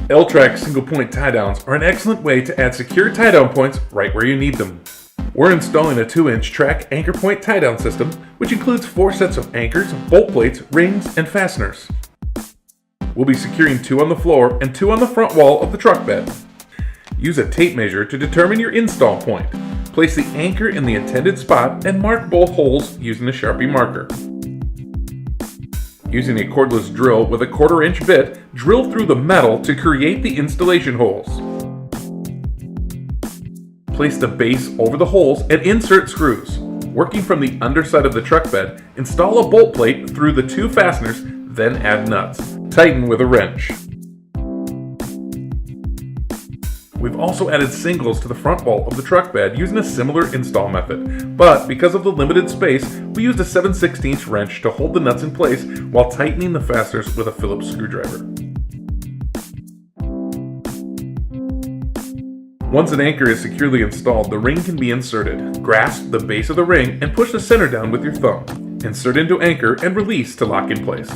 L-Track single point tie downs are an excellent way to add secure tie down points right where you need them. We're installing a 2-inch track anchor point tie down system, which includes 4 sets of anchors, bolt plates, rings, and fasteners. We'll be securing 2 on the floor and 2 on the front wall of the truck bed. Use a tape measure to determine your install point. Place the anchor in the intended spot and mark both holes using a Sharpie marker. Using a cordless drill with a 1/4 inch bit, drill through the metal to create the installation holes. Place the base over the holes and insert screws. Working from the underside of the truck bed, install a bolt plate through the 2 fasteners, then add nuts. Tighten with a wrench. We've also added singles to the front wall of the truck bed using a similar install method, but because of the limited space, we used a 7/16 wrench to hold the nuts in place while tightening the fasteners with a Phillips screwdriver. Once an anchor is securely installed, the ring can be inserted. Grasp the base of the ring and push the center down with your thumb. Insert into anchor and release to lock in place.